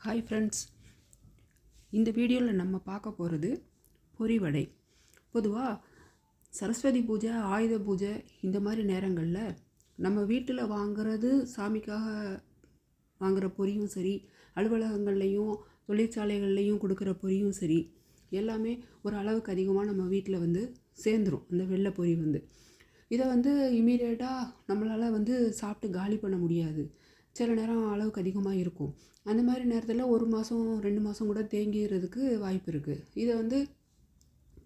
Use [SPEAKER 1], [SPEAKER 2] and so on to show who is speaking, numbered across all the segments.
[SPEAKER 1] Hi friends, இந்த வீடியோவில் நம்ம பார்க்க போகிறது பொரி வடை. பொதுவாக சரஸ்வதி பூஜை, ஆயுத பூஜை இந்த மாதிரி நேரங்களில் நம்ம வீட்டில் வாங்குறது, சாமிக்காக வாங்குகிற பொரியும் சரி, அலுவலகங்கள்லேயும் தொழிற்சாலைகள்லேயும் கொடுக்குற பொரியும் சரி, எல்லாமே ஒரு அளவுக்கு அதிகமாக நம்ம வீட்டில் சேர்ந்துடும். அந்த வெள்ளை பொரி இதை இமீடியட்டாக நம்மளால் சாப்பிட்டு காலி பண்ண முடியாது. சில நேரம் அளவுக்கு அதிகமாக இருக்கும். அந்த மாதிரி நேரத்தில் 1 மாதம் 2 மாதம் கூட தேங்கிறதுக்கு வாய்ப்பு இருக்குது. இதை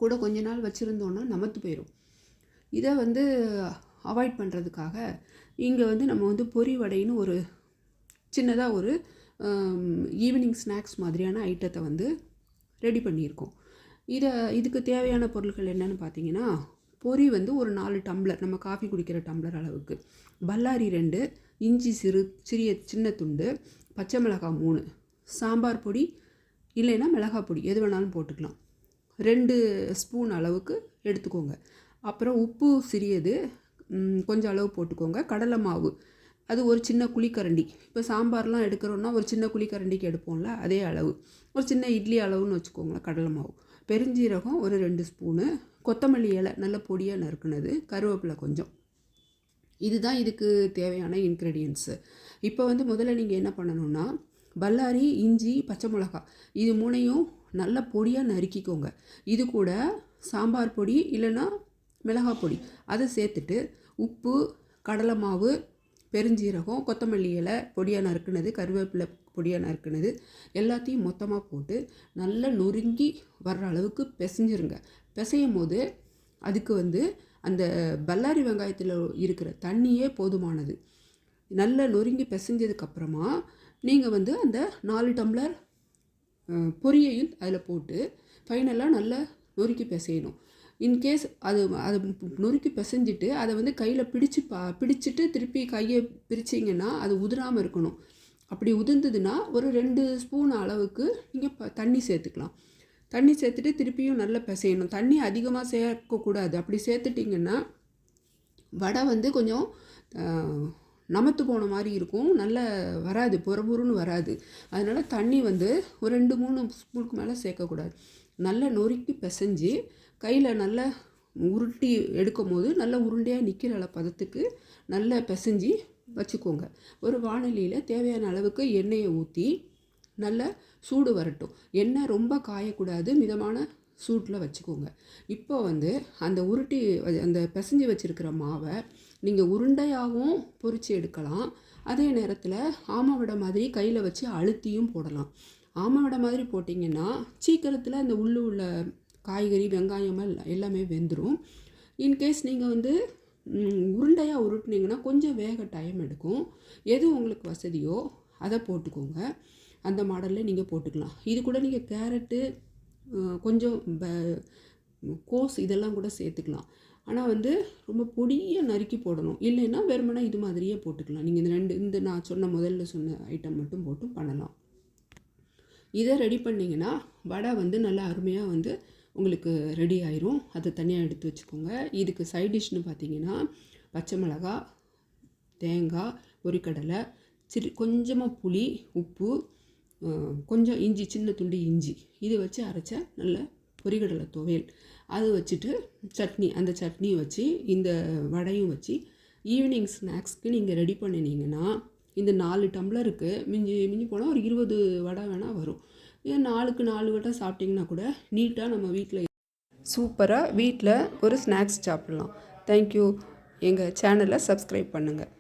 [SPEAKER 1] கூட கொஞ்ச நாள் வச்சுருந்தோன்னா நமத்து போயிடும். இதை அவாய்ட் பண்ணுறதுக்காக இங்கே நம்ம பொரி வடைன்னு ஒரு சின்னதாக ஒரு ஈவினிங் ஸ்நாக்ஸ் மாதிரியான ஐட்டத்தை ரெடி பண்ணியிருக்கோம். இதுக்கு தேவையான பொருட்கள் என்னென்னு பார்த்தீங்கன்னா, பொரி ஒரு 4 டம்ளர், நம்ம காஃபி குடிக்கிற டம்ளர் அளவுக்கு, பல்லாரி 2, இஞ்சி சின்ன துண்டு, பச்சை மிளகாய் 3, சாம்பார் பொடி இல்லைன்னா மிளகாய் பொடி எது வேணாலும் போட்டுக்கலாம், 2 ஸ்பூன் அளவுக்கு எடுத்துக்கோங்க. அப்புறம் உப்பு சிறியது கொஞ்சம் அளவு போட்டுக்கோங்க. கடலை மாவு அது ஒரு சின்ன குழிக்கரண்டி. இப்போ சாம்பார்லாம் எடுக்கிறோன்னா ஒரு சின்ன குழிக்கரண்டிக்கு எடுப்போம்ல, அதே அளவு, ஒரு சின்ன இட்லி அளவுன்னு வச்சுக்கோங்களேன் கடலை மாவு. பெருஞ்சீரகம் ஒரு 2 ஸ்பூனு, கொத்தமல்லி இலை நல்ல பொடியாக நறுக்குனது, கருவேப்பிலை கொஞ்சம். இதுதான் இதுக்கு தேவையான இன்க்ரெடியன்ட்ஸு. இப்போ முதல்ல நீங்கள் என்ன பண்ணணுன்னா, பல்லாரி, இஞ்சி, பச்சை மிளகாய் இது 3ஐயும் நல்ல பொடியாக நறுக்கிக்கோங்க. இது கூட சாம்பார் பொடி இல்லைன்னா மிளகாய் பொடி அதை சேர்த்துட்டு, உப்பு, கடலை மாவு, பெருஞ்சீரகம், கொத்தமல்லி இலை பொடியாக நறுக்குனது, கருவேப்பிலை பொடியாக நறுக்குனது எல்லாத்தையும் மொத்தமாக போட்டு நல்லா நொறுங்கி வர்ற அளவுக்கு பிசைஞ்சிருங்க. பிசையும் போது அதுக்கு அந்த பல்லாரி வெங்காயத்தில் இருக்கிற தண்ணியே போதுமானது. நல்லா நொறுங்கி பிசைஞ்சதுக்கப்புறமா நீங்கள் அந்த 4 டம்ளர் பொரியையும் அதில் போட்டு ஃபைனலாக நல்லா நொறுக்கி பிசையணும். இன்கேஸ் அது நொறுக்கி பிசைஞ்சிட்டு அதை கையில் பிடிச்சிட்டு திருப்பி கையை பிரிச்சிங்கன்னா அது உதிராமல் இருக்கணும். அப்படி உதிர்ந்ததுன்னா ஒரு 2 ஸ்பூன் அளவுக்கு நீங்கள் தண்ணி சேர்த்துக்கலாம். தண்ணி சேர்த்துட்டு திருப்பியும் நல்லா பிசையணும். தண்ணி அதிகமாக சேர்க்கக்கூடாது. அப்படி சேர்த்துட்டிங்கன்னா வடை கொஞ்சம் நமத்து போன மாதிரி இருக்கும், நல்லா வராது, பொறுன்னு வராது. அதனால் தண்ணி ஒரு 2-3 ஸ்பூனுக்கு மேலே சேர்க்கக்கூடாது. நல்லா நொறுக்கி பிசைஞ்சு கையில் நல்லா உருட்டி எடுக்கும் போது நல்லா உருண்டையாக நிற்கிற பதத்துக்கு நல்லா பிசைஞ்சு வச்சுக்கோங்க. ஒரு வாணலியில் தேவையான அளவுக்கு எண்ணெயை ஊற்றி நல்லா சூடு வரட்டும். எண்ணெய் ரொம்ப காயக்கூடாது, மிதமான சூட்டில் வச்சுக்கோங்க. இப்போ அந்த உருட்டி அந்த பிசைஞ்சு வச்சுருக்கிற மாவை நீங்கள் உருண்டையாகவும் பொரித்து எடுக்கலாம். அதே நேரத்தில் ஆமவடை மாதிரி கையில் வச்சு அழுத்தியும் போடலாம். ஆமவடை மாதிரி போட்டிங்கன்னா சீக்கிரத்தில் அந்த உள்ள காய்கறி, வெங்காயம் எல்லாமே வெந்துடும். இன்கேஸ் நீங்கள் உருண்டையாக உருட்டினீங்கன்னா கொஞ்சம் வேக டைம் எடுக்கும். எது உங்களுக்கு வசதியோ அதை போட்டுக்கோங்க. அந்த மாடலில் நீங்கள் போட்டுக்கலாம். இது கூட நீங்கள் கேரட்டு, கொஞ்சம் கோஸ் இதெல்லாம் கூட சேர்த்துக்கலாம். ஆனால் ரொம்ப பொடியாக நறுக்கி போடணும். இல்லைன்னா வெறுமனே இது மாதிரியே போட்டுக்கலாம். நீங்கள் இந்த நான் முதல்ல சொன்ன ஐட்டம் மட்டும் போட்டு பண்ணலாம். இதை ரெடி பண்ணிங்கன்னா வடை நல்லா அருமையாக உங்களுக்கு ரெடி ஆயிரும். அதை தனியாக எடுத்து வச்சுக்கோங்க. இதுக்கு சைட் டிஷ்னு பார்த்தீங்கன்னா பச்சை மிளகாய், தேங்காய், பொரிக்கடலை, கொஞ்சமாக புளி, உப்பு, கொஞ்சம் இஞ்சி, சின்ன துண்டு இஞ்சி இது வச்சு அரைச்ச நல்ல பொரிக்கடலை துவையல் அது வச்சுட்டு சட்னி, அந்த சட்னியை வச்சு இந்த வடையும் வச்சு ஈவினிங் ஸ்நாக்ஸ்க்கு நீங்கள் ரெடி பண்ணினீங்கன்னா இந்த 4 டம்ளருக்கு மிஞ்சி போனால் ஒரு 20 வடை வேணால் வரும். ஏன் 4க்கு 4 வடை சாப்பிட்டிங்கன்னா கூட நீட்டாக நம்ம வீட்டில் சூப்பராக வீட்டில் ஒரு ஸ்நாக்ஸ் சாப்பிட்லாம். தேங்க்யூ. எங்கள் சேனலை சப்ஸ்கிரைப் பண்ணுங்கள்.